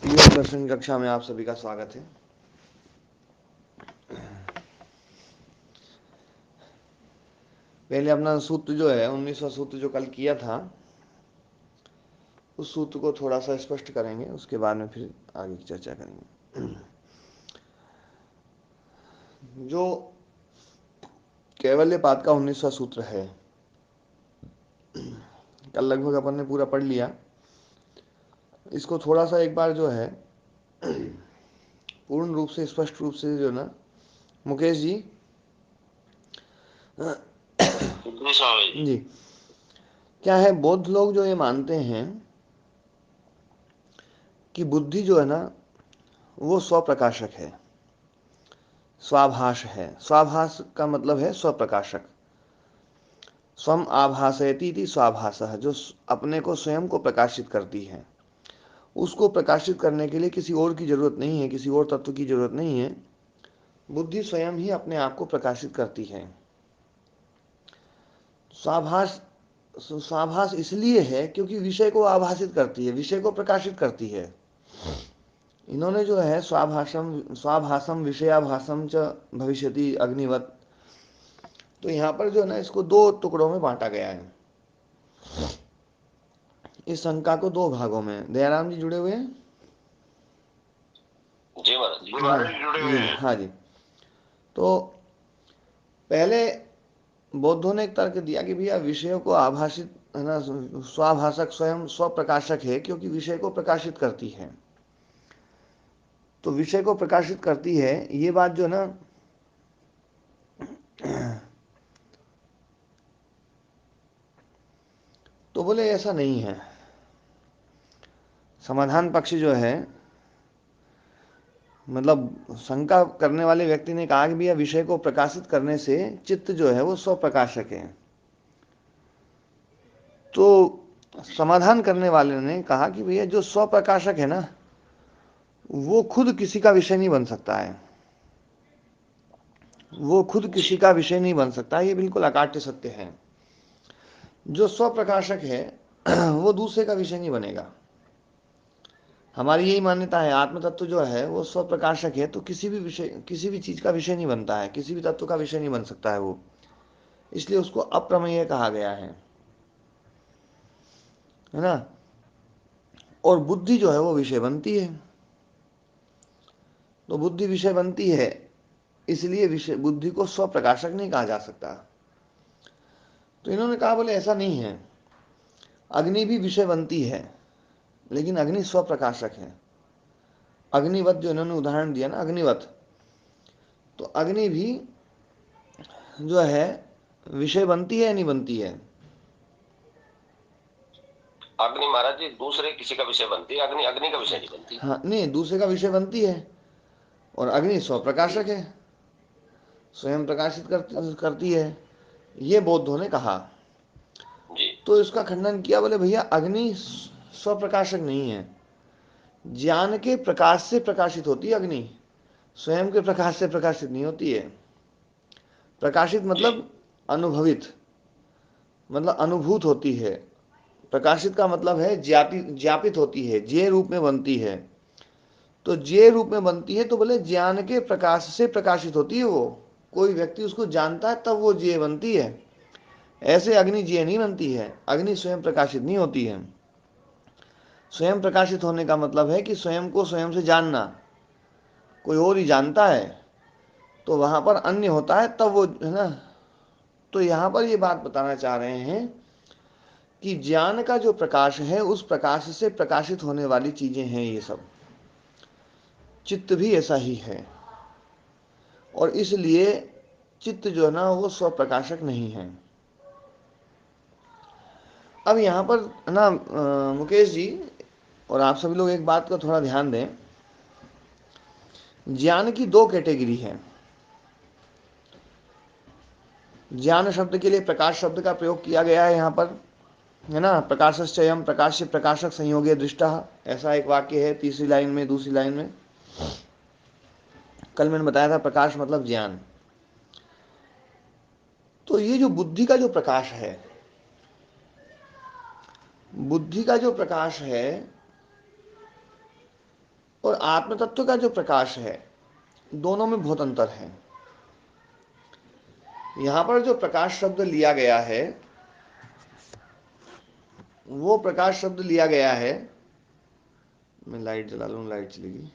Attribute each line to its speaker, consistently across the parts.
Speaker 1: योग दर्शन कक्षा में आप सभी का स्वागत है। पहले अपना सूत्र जो है 19वां सूत्र जो कल किया था उस सूत्र को थोड़ा सा स्पष्ट करेंगे, उसके बाद में फिर आगे की चर्चा करेंगे। जो कैवल्यपाद का 19वां सूत्र है, कल लगभग अपन ने पूरा पढ़ लिया। इसको थोड़ा सा एक बार जो है पूर्ण रूप से स्पष्ट रूप से जो ना मुकेश जी जी, क्या है, बौद्ध लोग जो ये मानते हैं कि बुद्धि जो है ना वो स्वप्रकाशक है, स्वाभास है। स्वाभास का मतलब है स्वप्रकाशक। स्वम आभासयति इति स्वाभासः, जो अपने को स्वयं को प्रकाशित करती है। उसको प्रकाशित करने के लिए किसी और की जरूरत नहीं है, किसी और तत्व की जरूरत नहीं है। बुद्धि स्वयं ही अपने आप को प्रकाशित करती है। स्वाभास स्वाभास इसलिए है क्योंकि विषय को आभासित करती है, विषय को प्रकाशित करती है। इन्होंने जो है स्वाभासम विषयाभासम च भविष्यति अग्निवत, तो यहाँ पर जो है ना इसको दो टुकड़ों में बांटा गया है। इस शंका को दो भागों में। दयाराम जी जुड़े हुए हैं?
Speaker 2: जी महाराज जी, महाराज जुड़े हुए हैं।
Speaker 1: हाँ जी। तो पहले बौद्धों ने एक तर्क दिया कि भैया विषयों को आभासित है ना, स्वाभाषक स्वयं स्वप्रकाशक है क्योंकि विषय को प्रकाशित करती है। तो विषय को प्रकाशित करती है, ये बात जो ना तो बोले ऐसा नहीं है। समाधान पक्ष जो है, मतलब शंका करने वाले व्यक्ति ने कहा कि भैया विषय को प्रकाशित करने से चित्त जो है वो स्वप्रकाशक है। तो समाधान करने वाले ने कहा कि भैया जो स्वप्रकाशक है ना वो खुद किसी का विषय नहीं बन सकता है, वो खुद किसी का विषय नहीं बन सकता। ये बिल्कुल अकाट्य सत्य है। जो स्वप्रकाशक है वो दूसरे का विषय नहीं बनेगा। हमारी यही मान्यता है, आत्म तत्व जो है वो स्वप्रकाशक है, तो किसी भी विषय, किसी भी चीज का विषय नहीं बनता है, किसी भी तत्व का विषय नहीं बन सकता है वो। इसलिए उसको अप्रमेय कहा गया है ना। और बुद्धि जो है वो विषय बनती है। तो बुद्धि विषय बनती है, इसलिए विषय बुद्धि को स्वप्रकाशक नहीं कहा जा सकता। तो इन्होंने कहा बोले ऐसा नहीं है, अग्नि भी विषय बनती है लेकिन अग्नि स्वप्रकाशक है। अग्निवत जो इन्होंने उदाहरण दिया ना, अग्निवत, तो अग्नि भी जो है विषय बनती है या नहीं बनती है?
Speaker 2: अग्नि महाराज जी दूसरे किसी का विषय बनती है, अग्नि अग्नि का विषय नहीं बनती।
Speaker 1: हाँ, नहीं, दूसरे का विषय बनती है। और अग्नि स्वप्रकाशक है, स्वयं प्रकाशित करती है, ये बौद्धों ने कहा।
Speaker 2: जी
Speaker 1: तो इसका खंडन किया, बोले भैया अग्नि स्वप्रकाशक नहीं है, ज्ञान के प्रकाश से प्रकाशित होती है अग्नि, स्वयं के प्रकाश से प्रकाशित नहीं होती है। प्रकाशित
Speaker 2: जी
Speaker 1: मतलब अनुभवित, मतलब अनुभूत होती है। प्रकाशित का मतलब है ज्ञापित होती है, ज्ञेय रूप में बनती है। तो ज्ञेय रूप में बनती है तो बोले ज्ञान के प्रकाश से प्रकाशित होती है वो। कोई व्यक्ति उसको जानता है तब वो ज्ञेय बनती है। ऐसे अग्नि ज्ञेय नहीं बनती है, अग्नि स्वयं प्रकाशित नहीं होती है। स्वयं प्रकाशित होने का मतलब है कि स्वयं को स्वयं से जानना। कोई और ही जानता है तो वहां पर अन्य होता है तब वो, है ना। तो यहां पर ये बात बताना चाह रहे हैं कि ज्ञान का जो प्रकाश है उस प्रकाश से प्रकाशित होने वाली चीजें हैं ये सब। चित्त भी ऐसा ही है, और इसलिए चित्त जो है ना वो स्वप्रकाशक नहीं है। अब यहाँ पर है ना मुकेश जी और आप सभी लोग एक बात का थोड़ा ध्यान दें। ज्ञान की दो कैटेगरी है। ज्ञान शब्द के लिए प्रकाश शब्द का प्रयोग किया गया है यहाँ पर, है ना। प्रकाशश्चयम प्रकाश्य प्रकाशक संयोगे दृष्टा, ऐसा एक वाक्य है तीसरी लाइन में, दूसरी लाइन में। कल मैंने बताया था प्रकाश मतलब ज्ञान। तो ये जो बुद्धि का जो प्रकाश है, बुद्धि का जो प्रकाश है और आत्म तत्व का जो प्रकाश है, दोनों में बहुत अंतर है। यहां पर जो प्रकाश शब्द लिया गया है, वो प्रकाश शब्द लिया गया है, मैं लाइट जला लूं, लाइट चलेगी।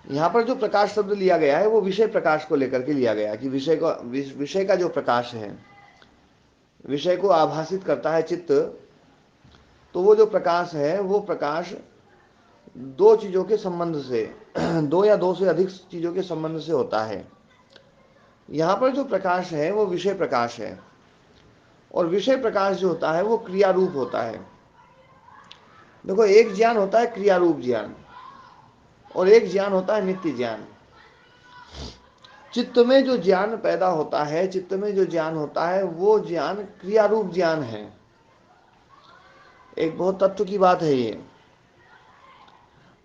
Speaker 1: यहां पर जो प्रकाश शब्द लिया गया है वो विषय प्रकाश को लेकर के लिया गया, कि विषय का जो प्रकाश है, विषय को आभासित करता है चित्त, तो वो जो प्रकाश है वो प्रकाश दो चीजों के संबंध से, दो या दो से अधिक चीजों के संबंध से होता है। यहां पर जो प्रकाश है वो विषय प्रकाश है, और विषय प्रकाश जो होता है वो क्रिया रूप होता है। देखो, एक ज्ञान होता है क्रिया रूप ज्ञान, और एक ज्ञान होता है नित्य ज्ञान। चित्त में जो ज्ञान पैदा होता है, चित्त में जो ज्ञान होता है, वो ज्ञान क्रिया रूप ज्ञान है। एक बहुत तत्व की बात है ये।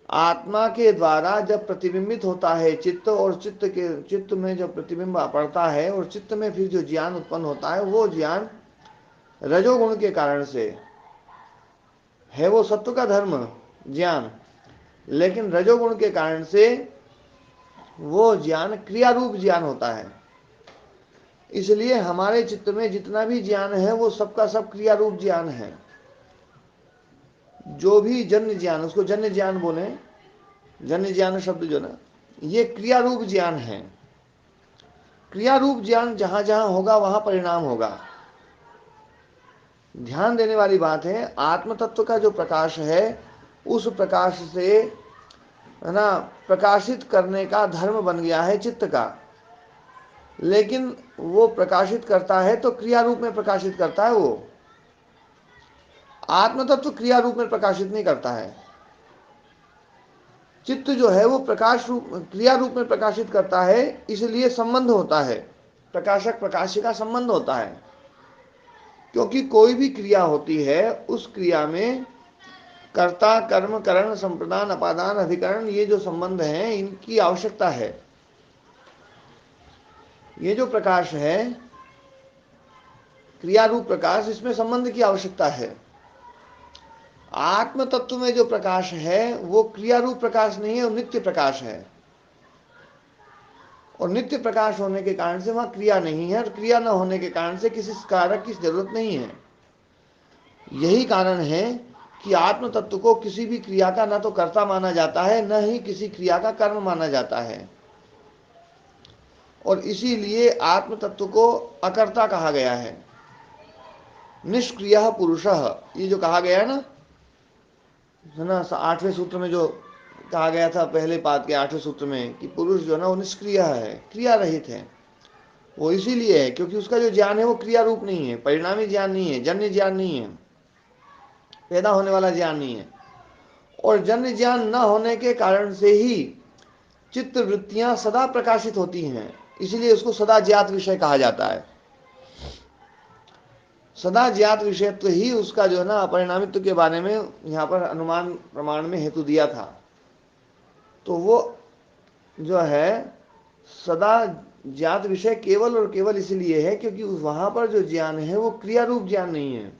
Speaker 1: आत्मा के द्वारा जब प्रतिबिंबित होता है चित्त, और चित्त में जब प्रतिबिंब पड़ता है, और चित्त में फिर जो ज्ञान उत्पन्न होता है, वो ज्ञान रजोगुण के कारण से है, वो सत्व का धर्म ज्ञान, लेकिन रजोगुण के कारण से वो ज्ञान क्रिया रूप ज्ञान होता है। इसलिए हमारे चित्त में जितना भी ज्ञान है वो सबका सब क्रिया रूप ज्ञान है। जो भी जन्य ज्ञान, उसको जन्य ज्ञान बोले, जन्य ज्ञान शब्द जो ना, ये क्रिया रूप ज्ञान है। क्रिया रूप ज्ञान जहां जहां होगा वहां परिणाम होगा। ध्यान देने वाली बात है, आत्म तत्व का जो प्रकाश है, उस प्रकाश से है ना प्रकाशित करने का धर्म बन गया है चित्त का, लेकिन वो प्रकाशित करता है तो क्रिया रूप में प्रकाशित करता है। वो आत्म तत्व क्रिया रूप में प्रकाशित नहीं करता है। चित्त जो है वो प्रकाश रूप, क्रिया रूप में प्रकाशित करता है। इसलिए संबंध होता है, प्रकाशक प्रकाशी का संबंध होता है, क्योंकि कोई भी क्रिया होती है, उस क्रिया में कर्ता कर्म करण संप्रदान अपादान अधिकरण, ये जो संबंध हैं, इनकी आवश्यकता है। ये जो प्रकाश है क्रिया रूप प्रकाश, इसमें संबंध की आवश्यकता है। आत्म तत्व में जो प्रकाश है वो क्रिया रूप प्रकाश नहीं है, वो नित्य प्रकाश है। और नित्य प्रकाश होने के कारण से वहां क्रिया नहीं है, और क्रिया न होने के कारण से किसी कारक की जरूरत नहीं है। यही कारण है कि आत्म तत्व को किसी भी क्रिया का न तो कर्ता माना जाता है, न ही किसी क्रिया का कर्म माना जाता है। और इसीलिए आत्म तत्व को अकर्ता कहा गया है। निष्क्रिय पुरुषः, ये जो कहा गया है ना 8वें सूत्र में, जो कहा गया था पहले पाद के 8वें सूत्र में, कि पुरुष जो ना वो निष्क्रिय है, क्रिया रहित है। वो इसीलिए है क्योंकि उसका जो ज्ञान है वो क्रिया रूप नहीं है, परिणामी ज्ञान नहीं है, जन्य ज्ञान नहीं है, पैदा होने वाला ज्ञान नहीं है। और जन्य ज्ञान न होने के कारण से ही चित्त वृत्तियां सदा प्रकाशित होती हैं, इसलिए उसको सदा ज्ञात विषय कहा जाता है। सदा ज्ञात विषयत्व ही उसका जो है ना अपरिणामित्व के बारे में यहाँ पर अनुमान प्रमाण में हेतु दिया था। तो वो जो है सदा ज्ञात विषय केवल और केवल इसलिए है क्योंकि वहां पर जो ज्ञान है वो क्रिया रूप ज्ञान नहीं है।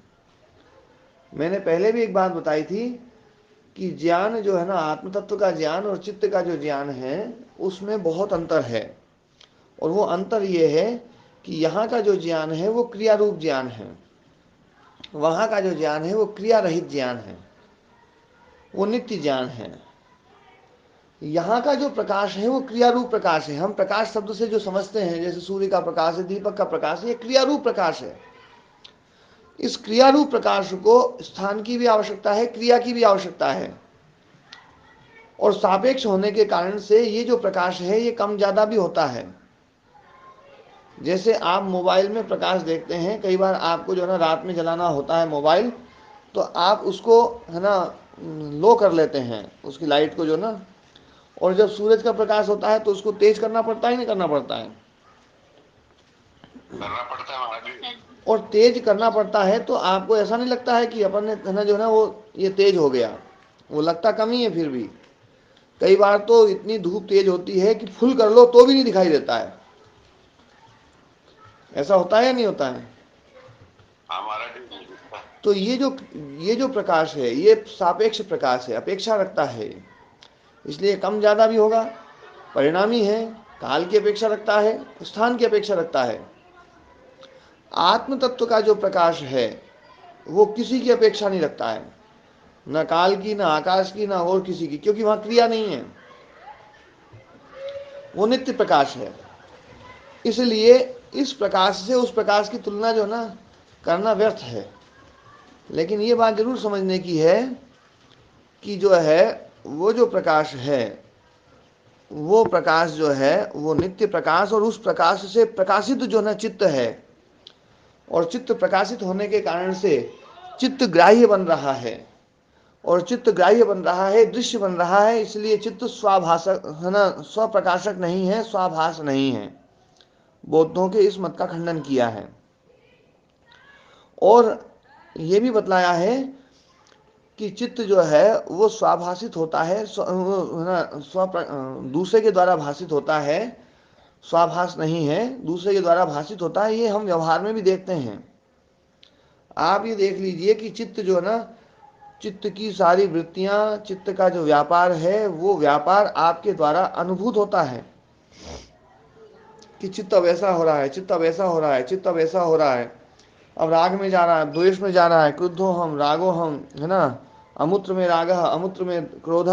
Speaker 1: मैंने पहले भी एक बात बताई थी कि ज्ञान जो है ना, आत्म तत्व का ज्ञान और चित्त का जो ज्ञान है उसमें बहुत अंतर है। और वो अंतर ये है कि यहाँ का जो ज्ञान है वो क्रिया रूप ज्ञान है, वहां का जो ज्ञान है वो क्रिया रहित ज्ञान है, वो नित्य ज्ञान है। यहाँ का जो प्रकाश है वो क्रिया रूप प्रकाश है। हम प्रकाश शब्द से जो समझते हैं, जैसे सूर्य का प्रकाश है, दीपक का प्रकाश है, ये क्रिया रूप प्रकाश है। इस क्रिया रूप प्रकाश को स्थान की भी आवश्यकता है, क्रिया की भी आवश्यकता है, और सापेक्ष होने के कारण से ये जो प्रकाश है ये कम ज्यादा भी होता है। जैसे आप मोबाइल में प्रकाश देखते हैं, कई बार आपको जो है ना रात में जलाना होता है मोबाइल, तो आप उसको है ना लो कर लेते हैं उसकी लाइट को जो ना, और जब सूरज का प्रकाश होता है तो उसको तेज करना पड़ता है, नहीं करना पड़ता है?
Speaker 2: करना पड़ता है महाराज।
Speaker 1: और तेज करना पड़ता है तो आपको ऐसा नहीं लगता है कि अपन ने है ना जो है ना वो ये तेज हो गया, वो लगता कम ही है। फिर भी कई बार तो इतनी धूप तेज होती है कि फुल कर लो तो भी नहीं दिखाई देता है। ऐसा होता है या नहीं होता है?
Speaker 2: हाँ हमारा ठीक।
Speaker 1: तो ये जो प्रकाश है ये सापेक्ष प्रकाश है, अपेक्षा रखता है, इसलिए कम ज़्यादा भी होगा, परिणामी है, काल की अपेक्षा रखता है, स्थान की अपेक्षा रखता है। आत्म तत्व का जो प्रकाश है वो किसी की अपेक्षा नहीं रखता है, न काल की, न आकाश की, न और किसी की, क्योंकि वहां क्रिया नहीं है, वो नित्य प्रकाश है। इसलिए इस प्रकाश से उस प्रकाश की तुलना जो ना करना व्यर्थ है। लेकिन ये बात जरूर समझने की है कि जो है वो जो प्रकाश है, वो प्रकाश जो है वो नित्य प्रकाश, और उस प्रकाश से प्रकाशित जो ना चित्त है, और चित्त प्रकाशित होने के कारण से चित्त ग्राह्य बन रहा है, और चित्त ग्राह्य बन रहा है, दृश्य बन रहा है। इसलिए चित्त स्वाभाषक है ना, स्वप्रकाशक नहीं है, स्वाभास नहीं है। बौद्धों के इस मत का खंडन किया है, और ये भी बतलाया है कि चित्त जो है वो स्वाभाषित होता है, दूसरे के द्वारा भाषित होता है, स्वाभास नहीं है, दूसरे के द्वारा भाषित होता है। ये हम व्यवहार में भी देखते हैं। आप ये देख लीजिए कि चित्त जो है ना, चित्त की सारी वृत्तियां, चित्त का जो व्यापार है, वो व्यापार आपके द्वारा अनुभूत होता है कि चित्त अब ऐसा हो रहा है, चित्त अब ऐसा हो रहा है, चित्त अब ऐसा हो रहा है, अब राग में जा रहा है, द्वेष में जा रहा है, क्रुद्धो हम रागो हम, है ना, अमूत्र में राग, अमूत्र में क्रोध।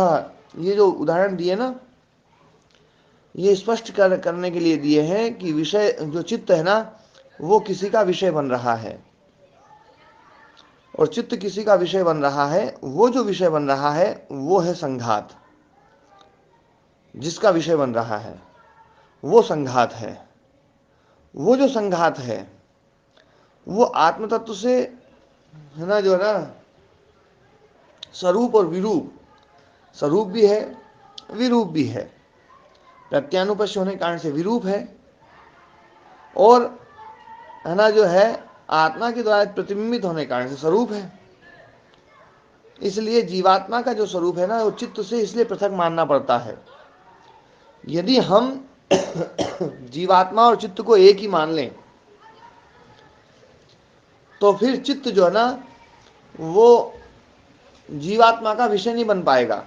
Speaker 1: ये जो उदाहरण दिए ना, ये स्पष्ट करने के लिए दिए हैं कि विषय जो चित्त है ना वो किसी का विषय बन रहा है, और चित्त किसी का विषय बन रहा है। वो जो विषय बन रहा है वो है संघात, जिसका विषय बन रहा है वो संघात है। वो जो संघात है वो आत्म तत्व से है ना, जो है ना, स्वरूप और विरूप, स्वरूप भी है, विरूप भी है। प्रत्यानुपश्य होने के कारण से विरूप है, और है ना जो है आत्मा के द्वारा प्रतिबिंबित होने के कारण से स्वरूप है। इसलिए जीवात्मा का जो स्वरूप है ना वो चित्त से इसलिए पृथक मानना पड़ता है। यदि हम जीवात्मा और चित्त को एक ही मान लें तो फिर चित्त जो है ना वो जीवात्मा का विषय नहीं बन पाएगा,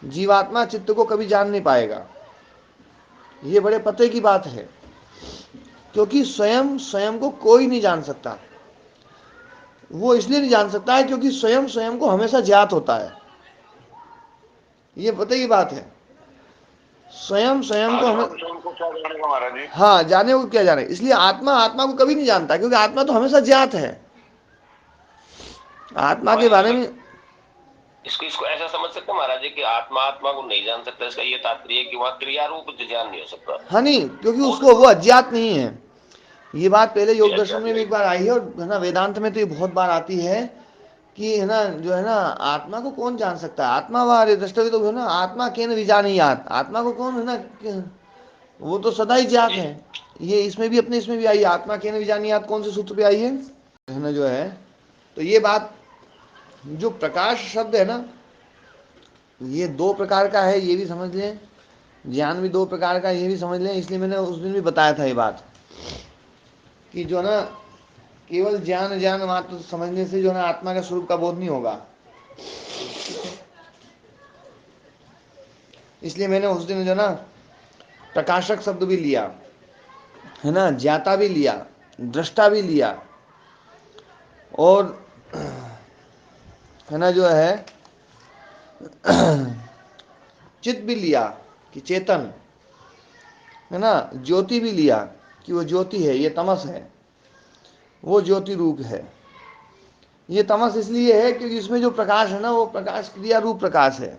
Speaker 1: जीवात्मा चित्त को कभी जान नहीं पाएगा। ये बड़े पते की बात है, क्योंकि स्वयं स्वयं को कोई नहीं जान सकता। वो इसलिए नहीं जान सकता है क्योंकि स्वयं स्वयं को हमेशा ज्ञात होता है। ये पते की बात है, स्वयं स्वयं को हमें
Speaker 2: क्या जानेगा महाराज जी?
Speaker 1: हाँ, जाने को क्या जाने। इसलिए आत्मा आत्मा को कभी नहीं जानता, क्योंकि आत्मा तो हमेशा ज्ञात है। आत्मा के बारे में
Speaker 2: इसको इसको ऐसा समझ सकते हैं महाराज जी कि आत्मा आत्मा को नहीं जान सकता, इसका ये तात्पर्य है कि वहाँ क्रिया रूप ज्ञान नहीं हो सकता।
Speaker 1: हाँ नहीं, क्योंकि उसको वो अज्ञात नहीं है। ये बात पहले योग दर्शन में भी एक बार आई है, और है ना वेदांत में तो ये बहुत बार आती है कि है ना जो है ना आत्मा को कौन जान सकता है। आत्मा वाले दृष्टि तो है ना, आत्मा केन विजानीयात, आत्मा को कौन है ना, वो तो सदा ही ज्ञात है। ये इसमें भी अपने इसमें भी आई है, आत्मा केन विजानीयात कौन से सूत्र पे आई है ना जो है। तो ये बात जो प्रकाश शब्द है ना ये दो प्रकार का है, ये भी समझ लें। ज्ञान भी दो प्रकार का, ये भी समझ लें। इसलिए मैंने उस दिन भी बताया था ये बात कि जो ना केवल ज्ञान ज्ञान मात्र समझने से जो ना आत्मा का स्वरूप का बोध नहीं होगा। इसलिए मैंने उस दिन जो ना प्रकाशक शब्द भी लिया है ना, ज्ञाता भी लिया, दृष्टा भी लिया, और है ना जो है चित्त भी लिया कि चेतन, है ना, ज्योति भी लिया कि वो ज्योति है, ये तमस है, वो ज्योति रूप है। ये तमस इसलिए है क्योंकि इसमें जो प्रकाश है ना वो प्रकाश क्रिया रूप प्रकाश है,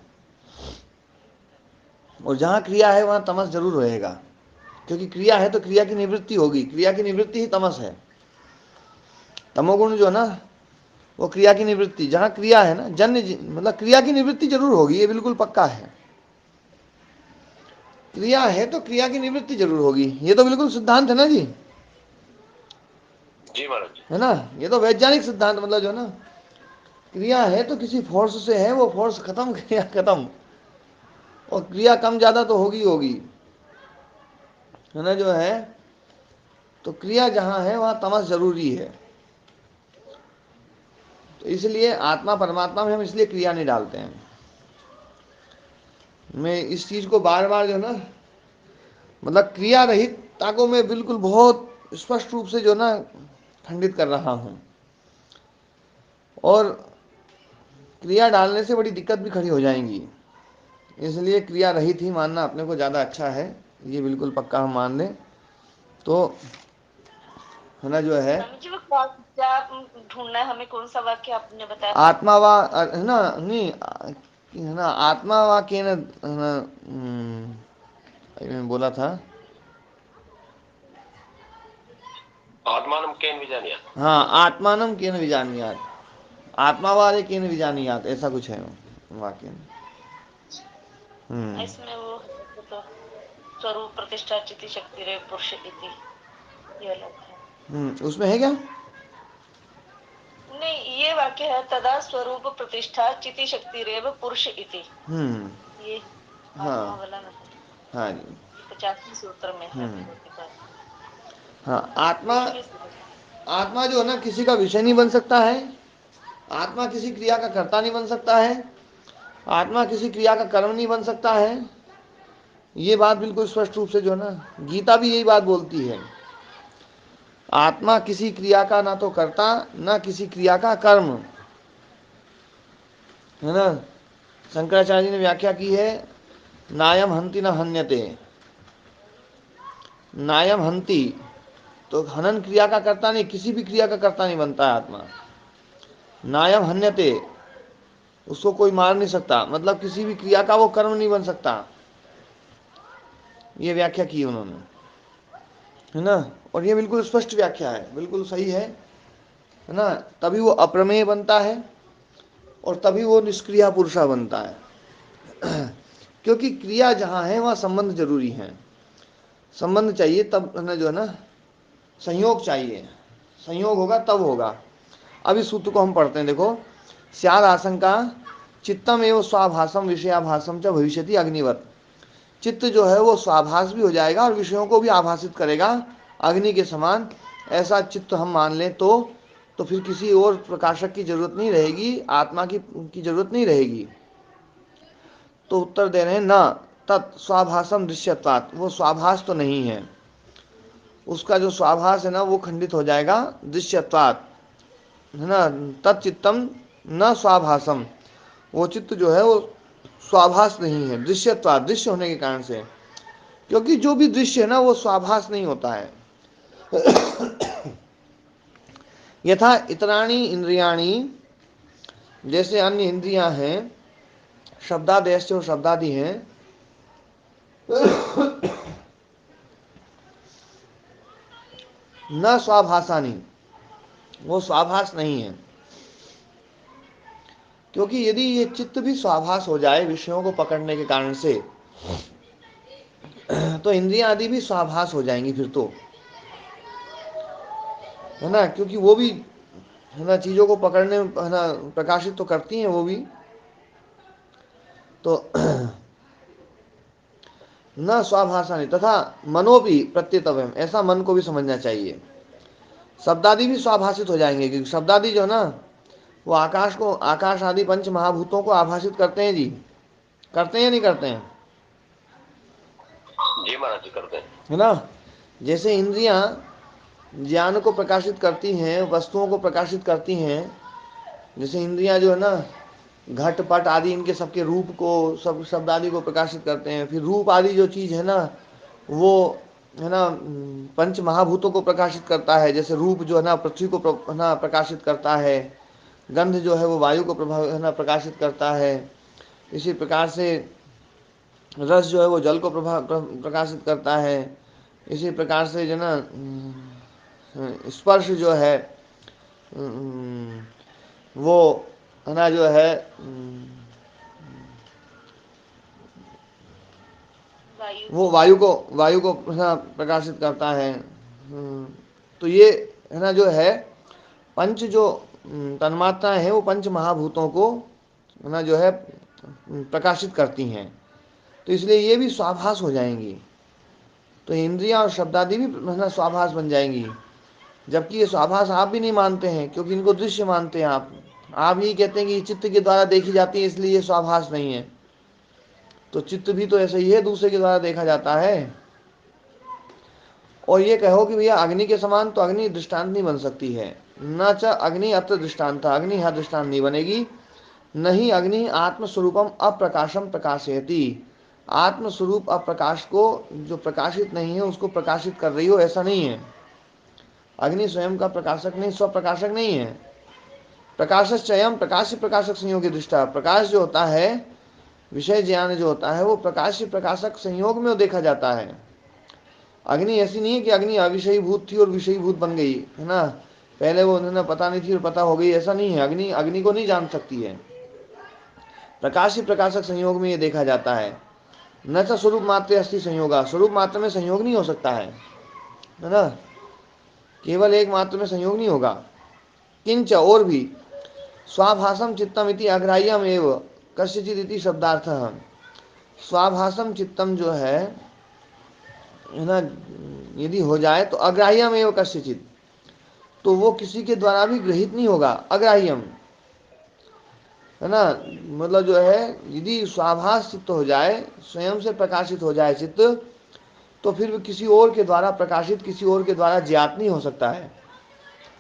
Speaker 1: और जहाँ क्रिया है वहाँ तमस जरूर रहेगा, क्योंकि क्रिया है तो क्रिया की निवृत्ति होगी, क्रिया की निवृत्ति ही तमस है। तमोगुण जो है ना वो क्रिया की निवृत्ति, जहाँ क्रिया है ना जन्य मतलब क्रिया की निवृत्ति जरूर होगी, ये बिल्कुल पक्का है। क्रिया है तो क्रिया की निवृत्ति जरूर होगी, ये तो बिल्कुल सिद्धांत है ना जी,
Speaker 2: जी महाराज।
Speaker 1: है ना। ये तो वैज्ञानिक सिद्धांत, मतलब जो है ना क्रिया है तो किसी फोर्स से है, वो फोर्स खत्म, क्रिया खत्म, और क्रिया कम ज्यादा तो होगी होगी, है ना जो है। तो क्रिया जहाँ है वहाँ तमस जरूरी है। तो इसलिए आत्मा परमात्मा में हम इसलिए क्रिया नहीं डालते हैं। मैं इस चीज को बार बार जो है ना, मतलब क्रिया रहितता को मैं बिल्कुल बहुत स्पष्ट रूप से जो ना खंडित कर रहा हूं। और क्रिया डालने से बड़ी दिक्कत भी खड़ी हो जाएंगी, इसलिए क्रिया रहित ही मानना अपने को ज़्यादा अच्छा है। ये बिल्कुल पक्का हम मान लें तो है ना, जो है
Speaker 3: स्वामी जी वो क्या ढूंढना है हमें, कौन सा वाक्य आपने बताया था?
Speaker 1: आत्मा वा है ना, नहीं है ना, आत्मा वा के न है ना, मैं बोला था
Speaker 2: आत्मानं केन विजानीयात्।
Speaker 1: हाँ, आत्मानम केन विजानीयात, आत्मा वाले केन विजानीयात, ऐसा कुछ है वाक्य में।
Speaker 3: इसमें वो तो स्वरूप प्रतिष्ठा चिति शक्ति रे पुरुष इति, ये अलग है।
Speaker 1: उसमें है क्या?
Speaker 3: नहीं, ये वाक्य है तदा स्वरूप प्रतिष्ठा चिति शक्ति रेव पुरुष इति, ये आत्मा
Speaker 1: हाँ
Speaker 3: वाला में है।
Speaker 1: हाँ जी,
Speaker 3: ये 50वें सूत्र में है भगवती का।
Speaker 1: हाँ। आत्मा,
Speaker 3: देखिए
Speaker 1: आत्मा जो है ना किसी का विषय नहीं बन सकता है, आत्मा किसी क्रिया का कर्ता नहीं बन सकता है, आत्मा किसी क्रिया का कर्म नहीं बन सकता है। ये बात बिल्कुल स्पष्ट रूप से जो है ना गीता भी यही बात बोलती है। आत्मा किसी क्रिया का ना तो कर्ता ना किसी क्रिया का कर्म, है ना। शंकराचार्य जी ने व्याख्या की है, नायम हंति न हन्यते, नायम हंति, तो हनन क्रिया का कर्ता नहीं, किसी भी क्रिया का कर्ता नहीं बनता है आत्मा। नायम हन्यते, उसको कोई मार नहीं सकता, मतलब किसी भी क्रिया का वो कर्म नहीं बन सकता। ये व्याख्या की उन्होंने, है ना। और ये बिल्कुल स्पष्ट व्याख्या है, बिल्कुल सही है ना। तभी वो अप्रमेय बनता है और तभी वो निष्क्रिया पुरुषा बनता है। क्योंकि क्रिया जहाँ है वहाँ संबंध जरूरी है, संबंध चाहिए तब है ना, जो है ना संयोग चाहिए, संयोग होगा तब होगा। अब इस सूत्र को हम पढ़ते हैं, देखो, स्याद आशंका चित्तम एवं स्वाभासम विषयाभासम च भविष्यति अग्निवत। चित्त जो है वो स्वाभास भी हो जाएगा और विषयों को भी आभासित करेगा अग्नि के समान। ऐसा चित्त हम मान लें तो फिर किसी और प्रकाशक की जरूरत नहीं रहेगी, आत्मा की जरूरत नहीं रहेगी। तो उत्तर दे रहे हैं न तत् स्वाभासम दृश्यत्वात्, वो स्वाभास तो नहीं है, उसका जो स्वाभास है ना वो खंडित हो जाएगा दृश्यत्वात्, है ना। तत्चित्तम न स्वाभासम, वो चित्त जो है वो स्वाभास नहीं है, दृश्यत्वात्, दृश्य होने के कारण से। क्योंकि जो भी दृश्य है ना वो स्वाभास नहीं होता है। यथा इतराणी इंद्रियाणी, जैसे अन्य इंद्रियां हैं, शब्दादेश और शब्दादि हैं, न स्वाभासानी, वो स्वाभास नहीं है। क्योंकि यदि ये चित्त भी स्वाभास हो जाए विषयों को पकड़ने के कारण से, तो इंद्रियां आदि भी स्वाभास हो जाएंगी फिर तो, है ना। क्योंकि वो भी है ना चीजों को पकड़ने में है ना प्रकाशित तो करती हैं वो भी। तो न स्वाभासानी तथा मनोपि प्रत्यतव्यम, ऐसा मन को भी समझना चाहिए। शब्दादि भी स्वाभाषित हो जाएंगे, क्योंकि शब्दादि जो है ना वो आकाश को, आकाश आदि पंच महाभूतों को आभाषित करते हैं जी, करते हैं या नहीं करते हैं?
Speaker 2: जी महाराज जी करते हैं,
Speaker 1: है ना। जैसे इंद्रियां ज्ञान को प्रकाशित करती हैं, वस्तुओं को प्रकाशित करती हैं, जैसे इंद्रियां जो है ना घट पट आदि इनके सबके रूप को, सब शब्द आदि को प्रकाशित करते हैं। फिर रूप आदि जो चीज़ है ना वो है ना पंच महाभूतों को प्रकाशित करता है। जैसे रूप जो है ना पृथ्वी को है ना प्रकाशित करता है, गंध जो है वो वायु को प्रभाव है ना प्रकाशित करता है। इसी प्रकार से रस जो है वो जल को प्रकाशित करता है। इसी प्रकार से जो ना स्पर्श जो है वो है ना जो है वो वायु को है ना प्रकाशित करता है। तो ये है ना जो है पंच जो तन्मात्राएं हैं वो पंच महाभूतों को है ना जो है प्रकाशित करती हैं। तो इसलिए ये भी स्वाभास हो जाएंगी। तो इंद्रियां और शब्दादि भी है ना स्वाभास बन जाएंगी। जबकि ये स्वाभास आप भी नहीं मानते हैं, क्योंकि इनको दृश्य मानते हैं आप। आप यही कहते हैं कि चित्त के द्वारा देखी जाती है इसलिए ये स्वाभास नहीं है, तो चित्त भी तो ऐसा ही है, दूसरे के द्वारा देखा जाता है। और ये कहो कि भैया अग्नि के समान, तो अग्नि दृष्टांत नहीं बन सकती है। न च अग्नि अत्र दृष्टांत, अग्नि यहाँ दृष्टांत नहीं बनेगी। नहीं अग्नि आत्मस्वरूपम अप्रकाशम प्रकाशयति, आत्मस्वरूप अप्रकाश को, जो प्रकाशित नहीं है उसको प्रकाशित कर रही हो, ऐसा नहीं है। अग्नि स्वयं का प्रकाशक नहीं, स्वप्रकाशक नहीं है। प्रकाशश्चयम प्रकाश प्रकाशक संयोग दृष्टा, प्रकाश जो होता है, विषय ज्ञान जो होता है, वो प्रकाश प्रकाशक संयोग में देखा जाता है। अग्नि ऐसी नहीं है कि अग्नि अविषयीभूत थी और विषयीभूत बन गई, है ना, पहले वो उन्होंने पता नहीं थी और पता हो गई, ऐसा नहीं है। अग्नि अग्नि को नहीं जान सकती है, प्रकाश प्रकाशक संयोग में ये देखा जाता है। न तो स्वरूप मात्र अस्थि संयोगा, स्वरूप मात्र में संयोग नहीं हो सकता है ना, केवल एक मात्र में संयोग नहीं होगा। किंच और भी, स्वाभासम चित्तम इति अग्राह्यम एव कस्यचित् इति शब्दार्थ, स्वाभासम चित्तम जो है ना, यदि हो जाए तो अग्राह्यम एव कस्यचित्, तो वो किसी के द्वारा भी ग्रहित नहीं होगा, अग्राह्यम, है ना, मतलब जो है यदि स्वाभास चित्त हो जाए, स्वयं से प्रकाशित हो जाए चित्त, तो फिर वो किसी और के द्वारा प्रकाशित, किसी और के द्वारा ज्ञात नहीं हो सकता है,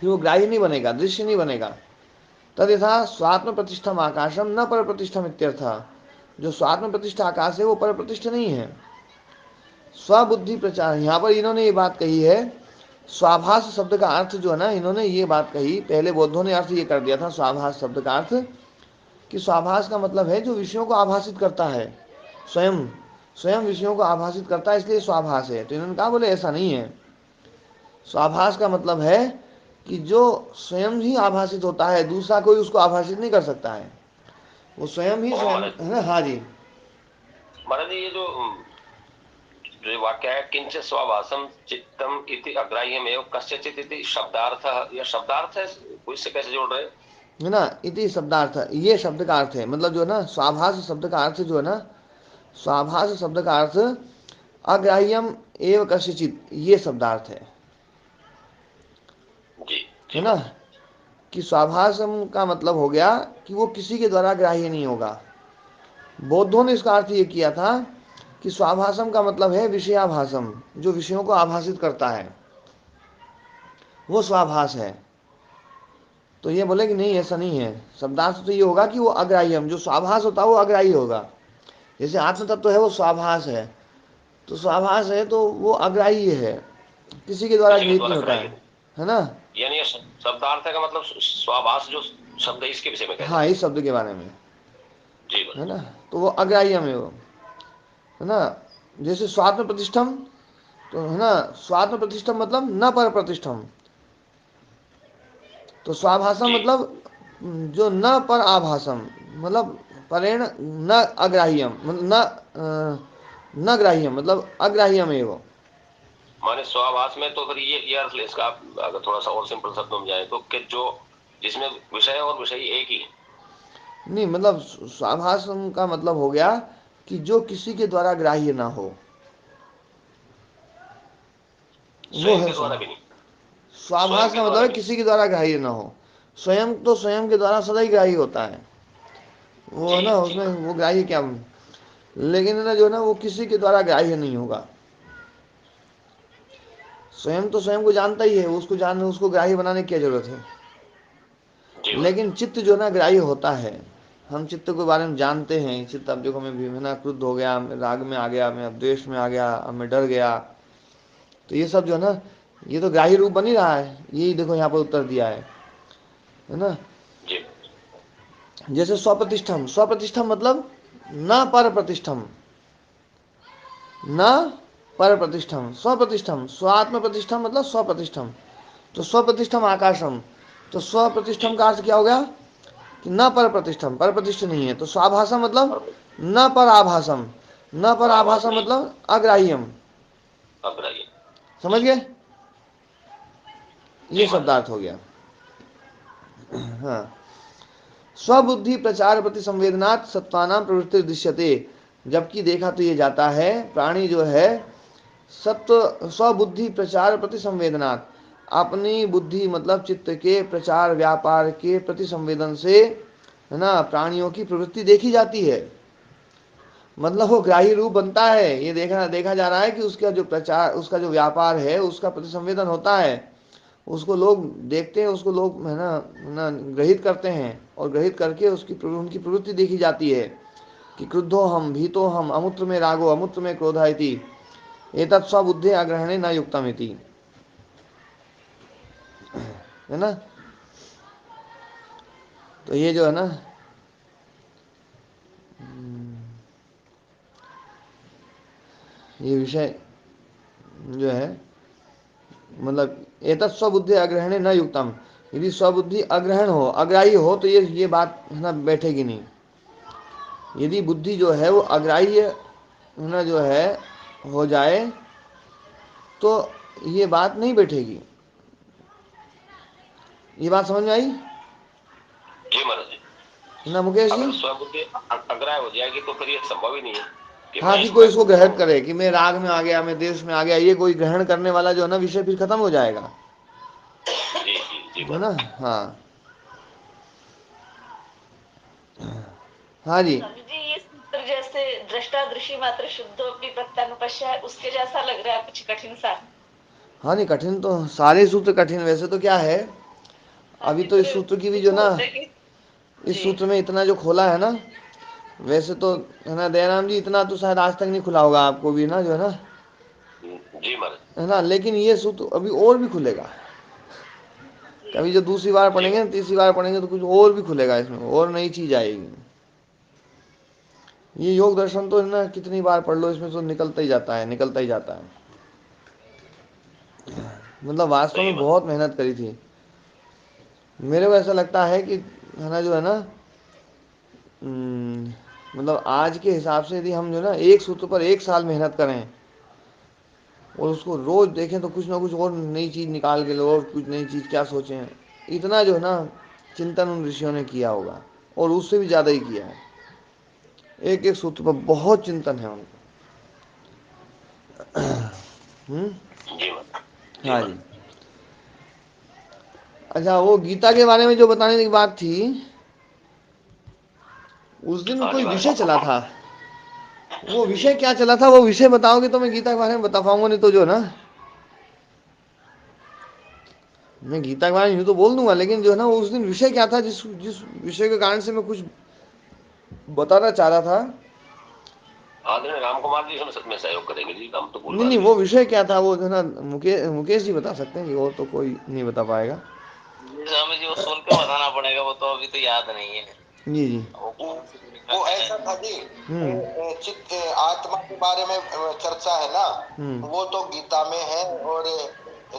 Speaker 1: फिर वो ग्राह्य नहीं बनेगा, दृश्य नहीं बनेगा। तद यथा स्वात्म प्रतिष्ठम आकाशम न पर प्रतिष्ठम इत्यर्थ, जो स्वात्म प्रतिष्ठा आकाश है वो पर प्रतिष्ठा नहीं है। स्वबुद्धि प्रचार, यहाँ पर इन्होंने ये बात कही है, स्वाभास शब्द का अर्थ जो है ना, इन्होंने ये बात कही, पहले बौद्धों ने अर्थ ये कर दिया था स्वाभास शब्द का अर्थ, कि स्वाभास का मतलब है जो विषयों को आभासित करता है, स्वयं स्वयं विषयों को आभासित करता है, इसलिए स्वाभास है। तो इन्होंने कहा बोले ऐसा नहीं है, स्वाभास का मतलब है कि जो स्वयं ही आभासित होता है, दूसरा कोई उसको आभासित नहीं कर सकता है, वो स्वयं ही स्वयं, है ना। हाँ जी
Speaker 2: महाराज जी, ये जो वाक्य है किंच स्वाभासम चित्तम इति अग्राह्यम एव कस्यचित् इति शब्दार्थ, यह शब्दार्थ है, कोई से कैसे जोड़ रहे हैं,
Speaker 1: है ना, इति शब्दार्थ, ये शब्द का अर्थ है, मतलब जो है ना स्वाभास शब्द का अर्थ जो है ना, स्वाभास शब्द का अर्थ अग्राह्यम एव कस्यचित्, ये शब्दार्थ है है ना, कि स्वाभासम का मतलब हो गया कि वो किसी के द्वारा ग्राह्य नहीं होगा। बौद्धों ने इसका अर्थ ये किया था कि स्वाभासम का मतलब है विषयाभासम, जो विषयों को आभासित करता है वो स्वाभास है। तो ये बोले कि नहीं ऐसा नहीं है, शब्दार्थ तो ये होगा कि वो अग्राह्यम, जो स्वाभास होता है वो अग्राह्य होगा। जैसे आत्म तत्व है वो स्वाभास है, तो स्वाभास है तो वो अग्राह्य है, किसी के द्वारा गृहीत नहीं होता है ना।
Speaker 2: यानी शब्दार्थ का मतलब स्वाभास जो शब्द है इसके विषय में कहते हैं।
Speaker 1: हाँ, इस शब्द के बारे में
Speaker 2: जी
Speaker 1: है ना, तो वो अग्राह्य में वो है ना। जैसे स्वात्म प्रतिष्ठम, तो है ना, स्वात्म प्रतिष्ठम मतलब न पर प्रतिष्ठम, तो स्वाभासम मतलब जो न पर आभासम, मतलब परेण न अग्राह्यम, न ग्राह्यम, मतलब अग्राह्यम एवं,
Speaker 2: माने स्वाभास में तो फिर ये अर्थ ले इसका, आप अगर थोड़ा सा और सिंपल शब्दों में जाए तो कि जो जिसमें विषय और विषय एक ही
Speaker 1: नहीं, मतलब स्वाभास का मतलब हो गया कि जो किसी के द्वारा ग्राह्य ना हो, वो है स्वाभास का मतलब है किसी के द्वारा ग्राह्य ना हो। स्वयं तो स्वयं के द्वारा सदा ही ग्राह्य होता है, वो है ना, उसमें वो ग्राह्य क्या, लेकिन ना जो ना वो किसी के द्वारा ग्राह्य नहीं होगा। स्वयं तो स्वयं को जानता ही है, उसको जानने, उसको ग्राह्य बनाने की क्या जरूरत है। लेकिन चित्त जो ना ग्राह्य होता है, हम चित्त के बारे में जानते हैं, चित्त अब देखो मैं भी क्रुद्ध हो गया, मैं राग में आ गया, मैं अब द्वेष में आ गया, अब मैं डर गया, तो ये सब जो है ना, ये तो ग्राह्य रूप बन ही रहा है। यही देखो यहाँ पर उत्तर दिया है ना। जैसे स्वप्रतिष्ठम, स्वप्रतिष्ठम मतलब न पर प्रतिष्ठम, न पर प्रतिष्ठम, स्वप्रतिष्ठम, स्वात्म प्रतिष्ठम मतलब स्वप्रतिष्ठम, तो स्वप्रतिष्ठम आकाशम, तो स्वप्रतिष्ठम का अर्थ क्या हो गया कि न पर प्रतिष्ठम, पर प्रतिष्ठा नहीं है। तो स्वाभासम मतलब न पर आभासम, न पर आभासम मतलब अग्राह्यम, समझ गए, ये शब्दार्थ हो गया। हाँ, स्वबुद्धि प्रचार प्रति संवेदनात् सत्वानां प्रवृत्ति दृश्यते, जबकि देखा तो ये जाता है प्राणी जो है सत्व स्वबुद्धि प्रचार प्रति संवेदनात्, अपनी बुद्धि मतलब चित्त के प्रचार व्यापार के प्रति संवेदन से, है ना, प्राणियों की प्रवृत्ति देखी जाती है। मतलब वो ग्राही रूप बनता है, ये देखा जा रहा है कि उसका जो प्रचार, उसका जो व्यापार है, उसका प्रति संवेदन होता है, उसको लोग देखते हैं, उसको लोग, है ना ग्रहित करते हैं, और ग्रहित करके उनकी प्रवृत्ति देखी जाती है कि क्रुद्धो हम भीतो हम अमूत्र में रागो अमूत्र में क्रोधा इति एतत् स्वबुद्धि अग्रहणे न युक्तम इति, है ना। तो ये जो है ना, ये विषय जो है, मतलब एतत् स्वबुद्धि अग्रहणे न युक्तम, यदि स्वबुद्धि अग्रहण हो, अग्राही हो, तो ये बात है ना बैठेगी नहीं। यदि बुद्धि जो है वो अग्राह्य ना जो है हो जाए, तो ये बात नहीं बैठेगी। ये बात समझ में आई
Speaker 2: जी महाराज जी।
Speaker 1: ना मुकेश जी?
Speaker 2: अगर स्वबुद्धि अग्राह्य हो जाएगी तो फिर ये संभव ही नहीं है कि
Speaker 1: हाँ,
Speaker 2: मैं
Speaker 1: कि कोई
Speaker 2: इसमें
Speaker 1: इसको ग्रहण करे कि मैं राग में आ गया, मैं देश में आ गया, ये कोई ग्रहण करने वाला जो है ना विषय फिर खत्म हो जाएगा,
Speaker 2: जी जी जी
Speaker 1: है ना।
Speaker 2: महाराज।
Speaker 1: हाँ हाँ जी।
Speaker 3: स्वामी जी, ये सूत्र जैसे दृष्टा दृष्टि मात्र शुद्धोपि प्रत्यानुपश्य है, उसके जैसा लग रहा है, कुछ कठिन सा।
Speaker 1: हाँ नहीं, कठिन तो सारे सूत्र कठिन, वैसे तो क्या है,
Speaker 3: हाँ
Speaker 1: अभी
Speaker 3: जी,
Speaker 1: तो
Speaker 3: पर
Speaker 1: इस सूत्र की भी जो
Speaker 3: ऐसा
Speaker 1: ना,
Speaker 3: होता है कि
Speaker 1: इस
Speaker 3: जी
Speaker 1: सूत्र में इतना जो खोला है ना, वैसे तो, है ना दयाराम जी, इतना तो शायद आज तक नहीं खुला होगा आपको भी ना, जो है ना,
Speaker 2: जी महाराज।
Speaker 1: है ना। लेकिन ये सूत्र अभी और भी खुलेगा,
Speaker 3: जी
Speaker 1: कभी जो दूसरी बार
Speaker 2: जी
Speaker 1: पढ़ेंगे, तीसरी बार पढ़ेंगे, तो कुछ और भी खुलेगा इसमें, और नई चीज आएगी। ये योग दर्शन तो है ना, कितनी बार पढ़ लो, इसमें तो निकलता ही जाता है, निकलता ही जाता है। मतलब वास्तव
Speaker 2: सही
Speaker 1: में
Speaker 2: महाराज।
Speaker 1: बहुत मेहनत करी थी। मेरे को ऐसा लगता है कि, है ना, जो है ना, मतलब आज के हिसाब से यदि हम जो ना एक सूत्र पर एक साल मेहनत करें, और उसको रोज देखें, तो कुछ ना कुछ और नई चीज निकाल के लो, और कुछ नई चीज क्या सोचें, इतना जो है ना चिंतन उन ऋषियों ने किया होगा, और उससे भी ज्यादा ही किया है। एक एक सूत्र पर बहुत चिंतन है उनका। हम्म।
Speaker 2: जी महाराज। जी
Speaker 1: हाँ जी।
Speaker 2: महाराज।
Speaker 1: अच्छा, वो गीता के बारे में जो बताने की बात थी, उस दिन
Speaker 2: हाँ जी
Speaker 1: कोई विषय
Speaker 2: महाराज।
Speaker 1: चला था, वो
Speaker 2: जी
Speaker 1: विषय क्या चला था, वो विषय बताओगे तो मैं गीता के बारे में बता पाऊंगा, नहीं तो जो है ना, मैं गीता के बारे में यूं तो बोल दूंगा, लेकिन जो है ना, वो उस दिन विषय क्या था, जिस जिस विषय के कारण से मैं कुछ बताना चाह रहा था।
Speaker 2: आदरणीय राम कुमार जी में सहयोग करेंगे जी, हम तो
Speaker 1: नहीं
Speaker 2: भूलवा
Speaker 1: नहीं,
Speaker 2: देंगे।
Speaker 1: वो विषय क्या था, वो जो है ना मुकेश जी बता सकते हैं, कि और तो कोई नहीं बता पाएगा।
Speaker 4: स्वामी जी, वो सुन के बताना पड़ेगा, वो तो अभी तो याद नहीं है।
Speaker 1: जी जी।
Speaker 4: वो ऐसा था जी, चित्त आत्मा के बारे में चर्चा है ना, वो तो गीता में है, और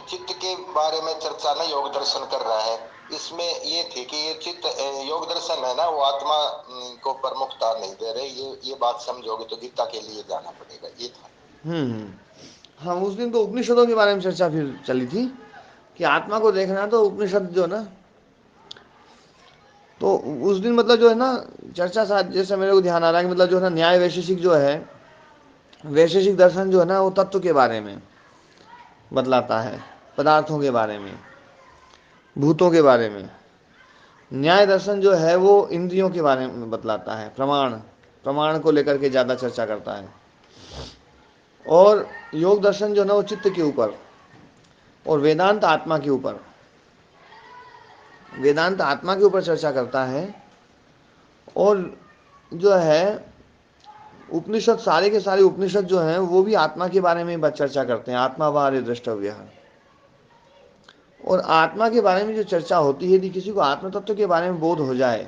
Speaker 4: चित्त के बारे में चर्चा ना योग दर्शन कर रहा है। इसमें ये थी कि ये चित्त योग दर्शन है ना, वो आत्मा को प्रमुखता नहीं दे रहे, ये बात समझोगे तो गीता के लिए जाना पड़ेगा, ये था।
Speaker 1: हाँ, उस दिन तो उपनिषदों के बारे में चर्चा फिर चली थी, कि आत्मा को देखना है तो उपनिषद जो है ना, तो उस दिन मतलब जो है ना चर्चा साथ, जैसे मेरे को ध्यान आ रहा है कि मतलब जो है ना, न्याय वैशेषिक जो है, वैशेषिक दर्शन जो है ना, वो तत्व के बारे में बतलाता है, पदार्थों के बारे में, भूतों के बारे में। न्याय दर्शन जो है वो इंद्रियों के बारे में बतलाता है, प्रमाण, प्रमाण को लेकर के ज़्यादा चर्चा करता है। और योग दर्शन जो है ना, वो चित्त के ऊपर, और वेदांत आत्मा के ऊपर, वेदांत आत्मा के ऊपर चर्चा करता है। और जो है उपनिषद, सारे के सारे उपनिषद जो हैं, वो भी आत्मा के बारे में चर्चा करते हैं, आत्मा बाहर द्रष्टव्य। और आत्मा के बारे में जो चर्चा होती है, यदि किसी को आत्म तत्व के बारे में बोध हो जाए,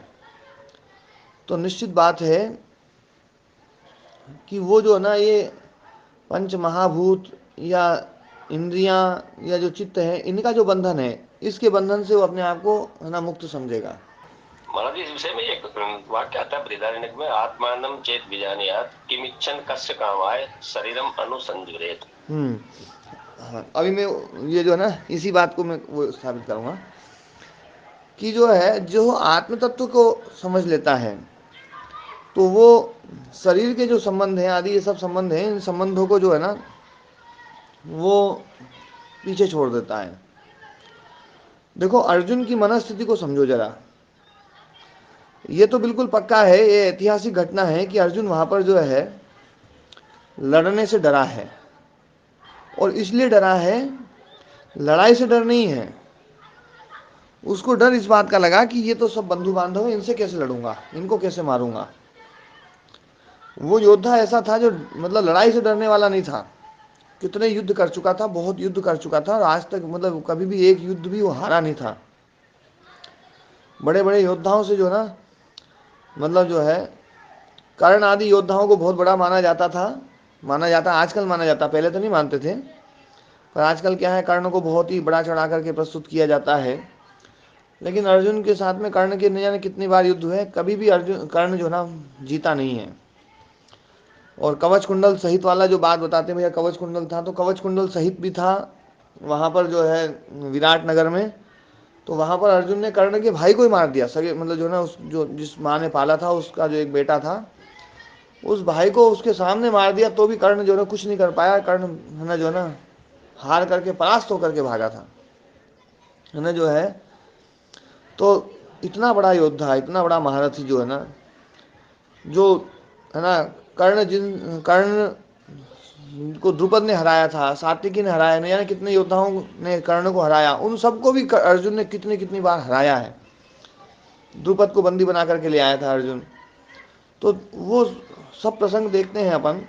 Speaker 1: तो निश्चित बात है कि वो जो है ना, ये पंच महाभूत या इंद्रियां या जो चित्त है, इनका जो बंधन है, इसके बंधन से वो अपने आप को, है ना, मुक्त समझेगा।
Speaker 2: महाराज जी, इस विषय में एक वाक्य आता है बृहदारण्यक में, आत्मानम चेत विजानीयात किमिच्छन कस्य कामाय शरीरम अनुसंजुरेत।
Speaker 1: हाँ, अभी मैं ये जो है ना, इसी बात को मैं वो स्थापित करूंगा, कि जो है, जो आत्म तत्व को समझ लेता है, तो वो शरीर के जो संबंध हैं आदि, ये सब संबंध हैं, इन संबंधों को जो है ना, वो पीछे छोड़ देता है। देखो अर्जुन की मनस्थिति को समझो जरा। ये तो बिल्कुल पक्का है, ये ऐतिहासिक घटना है कि अर्जुन वहां पर जो है लड़ने से डरा है, और इसलिए डरा है, लड़ाई से डर नहीं है, उसको डर इस बात का लगा कि ये तो सब बंधु बांधव है, इनसे कैसे लड़ूंगा, इनको कैसे मारूंगा। वो योद्धा ऐसा था जो मतलब लड़ाई से डरने वाला नहीं था, कितने युद्ध कर चुका था, बहुत युद्ध कर चुका था, और आज तक मतलब कभी भी एक युद्ध भी वो हारा नहीं था। बड़े बड़े योद्धाओं से जो ना मतलब जो है कर्ण आदि योद्धाओं को बहुत बड़ा माना जाता, आजकल माना जाता, पहले तो नहीं मानते थे, पर आजकल क्या है, कर्ण को बहुत ही बड़ा चढ़ा करके प्रस्तुत किया जाता है। लेकिन अर्जुन के साथ में कर्ण के न जाने कितनी बार युद्ध हुए, कभी भी अर्जुन कर्ण जो ना जीता नहीं है। और कवच कुंडल सहित वाला जो बात बताते हैं, भैया कवच कुंडल था, तो कवच कुंडल सहित भी था वहाँ पर जो है विराट नगर में। तो वहाँ पर अर्जुन ने कर्ण के भाई को ही मार दिया, सगे मतलब जो ना उस जो जिस माँ ने पाला था उसका जो एक बेटा था, उस भाई को उसके सामने मार दिया, तो भी कर्ण जो ना कुछ नहीं कर पाया। कर्ण है ना जो ना हार करके परास्त होकर के भागा था, है ना जो है। तो इतना बड़ा योद्धा, इतना बड़ा महारथी जो है ना, जो है ना कर्ण को द्रुपद ने हराया था, सात्विकी ने हराया, नहीं यानी कितने योद्धाओं ने कर्ण को हराया, उन सबको भी अर्जुन ने कितनी कितनी बार हराया है। द्रुपद को बंदी बना करके ले आया था अर्जुन। तो वो सब प्रसंग देखते हैं अपन,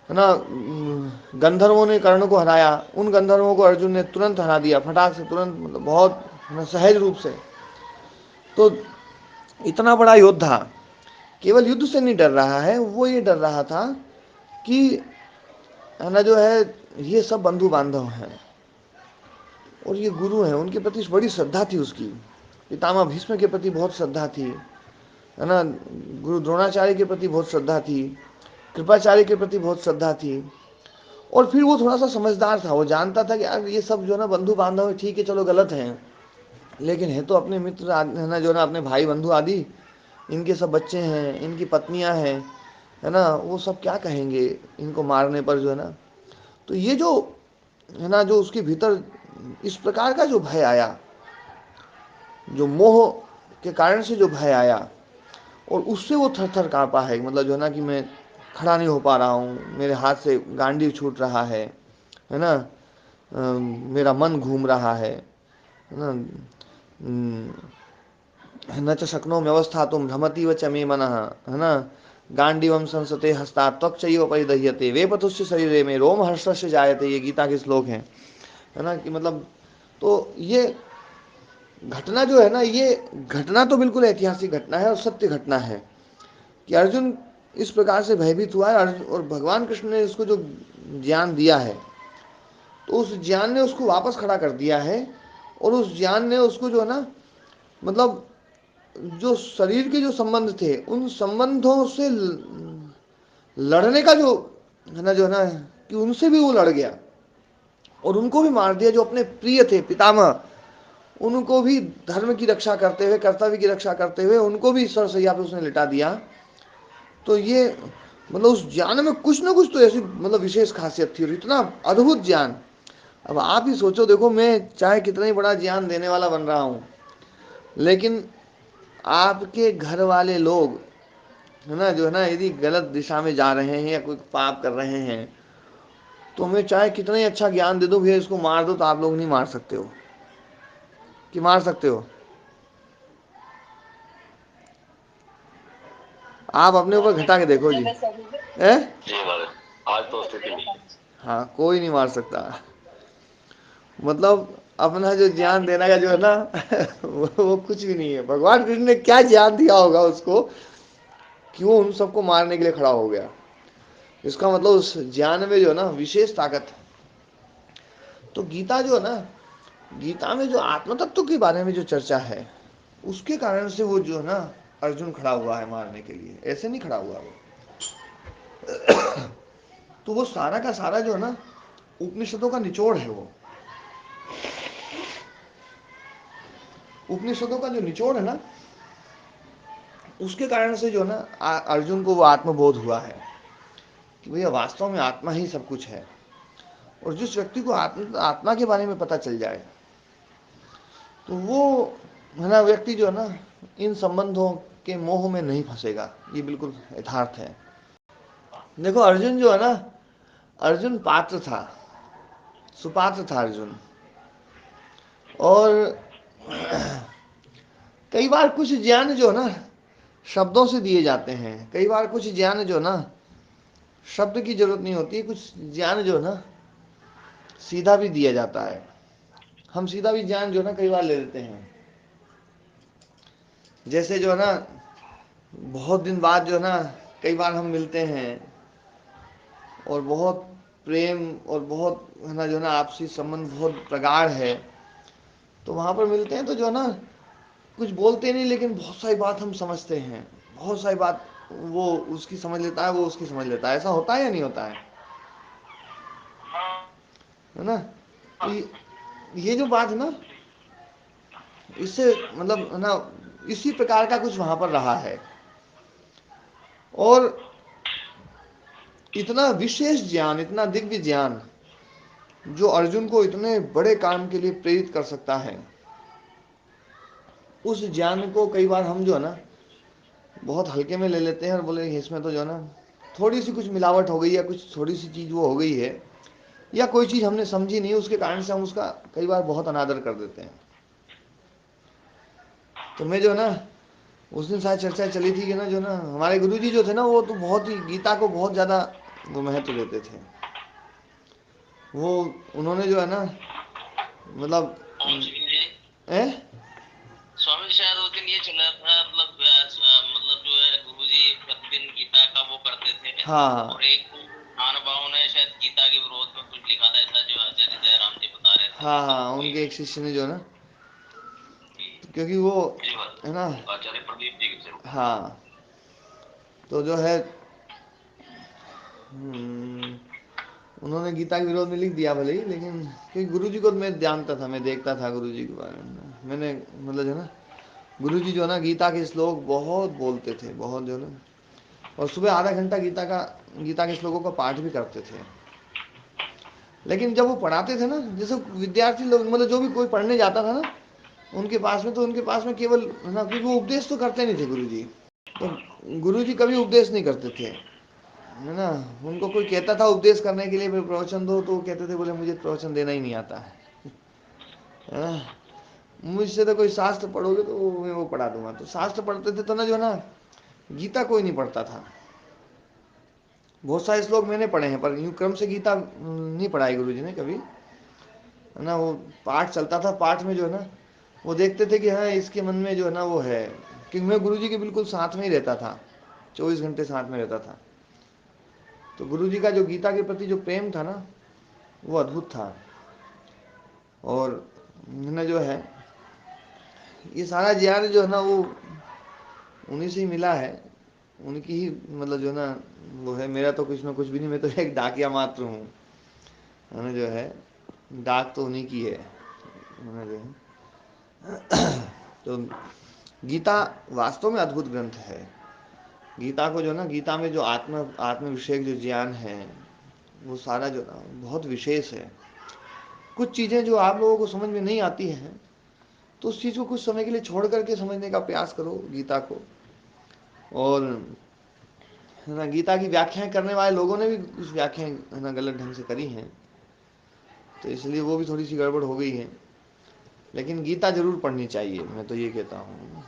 Speaker 1: है ना। गंधर्वों ने कर्ण को हराया, उन गंधर्वों को अर्जुन ने तुरंत हरा दिया, फटाक से, तुरंत, मतलब बहुत सहज रूप से। तो इतना बड़ा योद्धा केवल युद्ध से नहीं डर रहा है, वो ये डर रहा था कि है ना जो है ये सब बंधु बांधव हैं और ये गुरु हैं, उनके प्रति बड़ी श्रद्धा थी उसकी। पितामह भीष्म के प्रति बहुत श्रद्धा थी, है ना। गुरु द्रोणाचार्य के प्रति बहुत श्रद्धा थी, कृपाचार्य के प्रति बहुत श्रद्धा थी। और फिर वो थोड़ा सा समझदार था, वो जानता था कि यार ये सब जो है ना बंधु बांधव है, ठीक है चलो गलत हैं, लेकिन है तो अपने मित्र है ना जो ना अपने भाई बंधु आदि, इनके सब बच्चे हैं, इनकी पत्नियां हैं, है ना, वो सब क्या कहेंगे इनको मारने पर जो है ना। तो ये जो है ना जो उसके भीतर इस प्रकार का जो भय आया, जो मोह के कारण से जो भय आया, और उससे वो थर थर काँपा है, मतलब जो है ना कि मैं खड़ा नहीं हो पा रहा हूँ, मेरे हाथ से गांडी छूट रहा है ना, मेरा मन घूम रहा है ना। न च शक्नोमि अवस्थातुं भ्रमति व च मे मनः, है ना। गांडीवम संसते हस्तात् त्वक्चैव परिदह्यते वेपथुश्च शरीरे में रोम हर्षस्य जायते, ये गीता के श्लोक हैं, है ना। कि मतलब तो ये घटना जो है ना, ये घटना तो बिल्कुल ऐतिहासिक घटना है और सत्य घटना है कि अर्जुन इस प्रकार से भयभीत हुआ है, और भगवान कृष्ण ने उसको जो ज्ञान दिया है, तो उस ज्ञान ने उसको वापस खड़ा कर दिया है। और उस ज्ञान ने उसको जो है ना मतलब जो शरीर के जो संबंध थे, उन संबंधों से लड़ने का जो है ना कि उनसे भी वो लड़ गया और उनको भी मार दिया, जो अपने प्रिय थे पितामह, उनको भी धर्म की रक्षा करते हुए, कर्तव्य की रक्षा करते हुए, उनको भी सरसैया पे उसने लिटा दिया। तो ये मतलब उस ज्ञान में कुछ ना कुछ तो ऐसी मतलब विशेष खासियत थी, और इतना अद्भुत ज्ञान। अब आप ही सोचो, देखो मैं चाहे कितना ही बड़ा ज्ञान देने वाला बन रहा हूँ, लेकिन आपके घर वाले लोग है ना जो है ना यदि गलत दिशा में जा रहे हैं या कोई पाप कर रहे हैं, तो मैं चाहे कितना ही अच्छा ज्ञान दे दूं, भैया इसको मार दो, तो आप लोग नहीं मार सकते हो। कि मार सकते हो? आप अपने ऊपर घटा के देखो जी, है?
Speaker 2: आज तो स्थिति नहीं है।
Speaker 1: हाँ, कोई नहीं मार सकता। मतलब अपना जो ज्ञान देने का जो है ना वो कुछ भी नहीं है। भगवान कृष्ण ने क्या ज्ञान दिया होगा उसको कि वो उन सबको मारने के लिए खड़ा हो गया। इसका मतलब उस ज्ञान में जो है ना विशेष ताकत है। तो गीता जो है ना, गीता में जो आत्म तत्व के बारे में जो चर्चा है, उसके कारण से वो जो है ना अर्जुन खड़ा हुआ है मारने के लिए, ऐसे नहीं खड़ा हुआ वो। तो वो सारा का सारा जो है ना उपनिषदों का निचोड़ है। वो उपनिषदों का जो निचोड़ है ना, उसके कारण से जो है ना अर्जुन को वो आत्मबोध हुआ है कि भैया वास्तव में आत्मा ही सब कुछ है। और जिस व्यक्ति को आत्मा के बारे में पता चल जाए, तो वो है ना व्यक्ति जो है ना इन संबंधों के मोह में नहीं फंसेगा, ये बिल्कुल यथार्थ है। देखो अर्जुन जो है ना, अर्जुन पात्र था, सुपात्र था अर्जुन। और कई बार कुछ ज्ञान जो है ना शब्दों से दिए जाते हैं, कई बार कुछ ज्ञान जो है ना शब्द की जरूरत नहीं होती, कुछ ज्ञान जो है ना सीधा भी दिया जाता है। हम सीधा भी ज्ञान जो है ना कई बार ले लेते हैं। जैसे जो है ना बहुत दिन बाद जो है ना कई बार हम मिलते हैं और बहुत प्रेम और बहुत है ना जो है ना आपसी संबंध बहुत प्रगाढ़ है, तो वहाँ पर मिलते हैं तो जो है ना कुछ बोलते नहीं लेकिन बहुत सारी बात हम समझते हैं, बहुत सारी बात वो उसकी समझ लेता है, वो उसकी समझ लेता है। ऐसा होता है या नहीं होता है ना? तो ये जो बात है ना, इससे मतलब है ना इसी प्रकार का कुछ वहाँ पर रहा है। और इतना विशेष ज्ञान, इतना दिव्य ज्ञान जो अर्जुन को इतने बड़े काम के लिए प्रेरित कर सकता है, उस ज्ञान को कई बार हम जो है ना बहुत हल्के में ले लेते हैं और बोले इसमें तो जो है ना थोड़ी सी कुछ मिलावट हो गई या कुछ थोड़ी सी चीज़ वो हो गई है या कोई चीज़ हमने समझी नहीं, उसके कारण से हम उसका कई बार बहुत अनादर कर देते हैं। तो मैं जो है ना उस दिन शायद चर्चा चली थी कि ना जो ना हमारे गुरुजी जो थे ना वो तो बहुत ही गीता को बहुत ज़्यादा वो महत्व देते थे। वो उन्होंने जो है ना मतलब ए?
Speaker 5: स्वामी जी शायद उस दिन ये चला था, मतलब जो है गुरुजी प्रतिदिन गीता का वो करते थे।
Speaker 1: हाँ
Speaker 5: और एक महानुभाव ने शायद गीता के विरोध में कुछ लिखा था, ऐसा जो आचार्य जयराम जी बता रहे थे।
Speaker 1: हाँ, उनके एक शिष्य ने जो है ना, क्योंकि वो है ना
Speaker 2: आचार्य प्रदीप जी के।
Speaker 1: हाँ, तो जो है उन्होंने गीता के विरोध में लिख दिया भले ही, लेकिन क्योंकि गुरुजी को मैं जानता था, मैं देखता था गुरुजी के बारे में, मैंने मतलब जो है ना गुरुजी जो है ना गीता के श्लोक बहुत बोलते थे, बहुत जो है ना, और सुबह आधा घंटा गीता के श्लोकों का पाठ भी करते थे। लेकिन जब वो पढ़ाते थे ना, जैसे विद्यार्थी लोग मतलब जो भी कोई पढ़ने जाता था ना उनके पास में, तो उनके पास में केवल है ना, क्योंकि वो उपदेश तो करते नहीं थे गुरुजी, तो गुरुजी कभी उपदेश नहीं करते थे है ना। उनको कोई कहता था उपदेश करने के लिए प्रवचन दो, तो वो कहते थे बोले मुझे प्रवचन देना ही नहीं आता है ना, मुझसे तो कोई शास्त्र पढ़ोगे तो मैं वो पढ़ा दूंगा। तो शास्त्र पढ़ते थे तो ना जो है ना गीता कोई नहीं पढ़ता था। बहुत सारे श्लोक मैंने पढ़े हैं पर यूं क्रम से गीता नहीं पढ़ाई गुरुजी ने कभी, है ना। वो पाठ चलता था, पाठ में जो है ना वो देखते थे कि हाँ इसके मन में जो है ना वो है, क्योंकि मैं गुरुजी के बिल्कुल साथ में ही रहता था, 24 घंटे साथ में रहता था। तो गुरुजी का जो गीता के प्रति जो प्रेम था ना वो अद्भुत था। और मैंने जो है ये सारा ज्ञान जो है ना वो उन्हीं से ही मिला है, उनकी ही मतलब जो है ना वो है। मेरा तो कुछ में कुछ भी नहीं, मैं तो एक डाकिया मात्र हूँ, है ना जो है डाक तो उन्हीं की है ना जो है। तो गीता वास्तव में अद्भुत ग्रंथ है। गीता को जो ना गीता में जो आत्म विषयक जो ज्ञान है वो सारा जो ना बहुत विशेष है। कुछ चीज़ें जो आप लोगों को समझ में नहीं आती हैं तो उस चीज़ को कुछ समय के लिए छोड़ करके समझने का प्रयास करो गीता को। और है ना गीता की व्याख्याएं करने वाले लोगों ने भी कुछ व्याख्याएं है ना गलत ढंग से करी हैं, तो इसलिए वो भी थोड़ी सी गड़बड़ हो गई है। लेकिन गीता जरूर पढ़नी चाहिए, मैं तो ये कहता हूँ,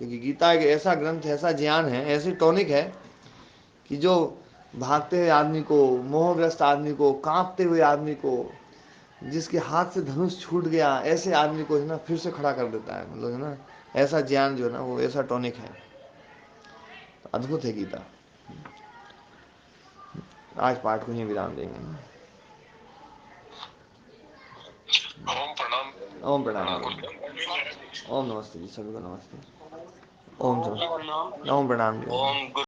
Speaker 1: क्योंकि गीता एक ऐसा ग्रंथ, ऐसा ज्ञान है, ऐसी टॉनिक है कि जो भागते हुए आदमी को, मोहग्रस्त आदमी को, कांपते हुए आदमी को, जिसके हाथ से धनुष छूट गया ऐसे आदमी को है ना फिर से खड़ा कर देता है। मतलब है ना ऐसा ज्ञान जो है ना वो ऐसा टॉनिक है, अद्भुत है गीता। आज पाठ को ही विराम देंगे।
Speaker 2: ओम प्रणाम।
Speaker 1: ओम प्रणाम। ओम नमस्ते जी, सभी को नमस्ते। ओम प्रणाम जी।
Speaker 2: ओम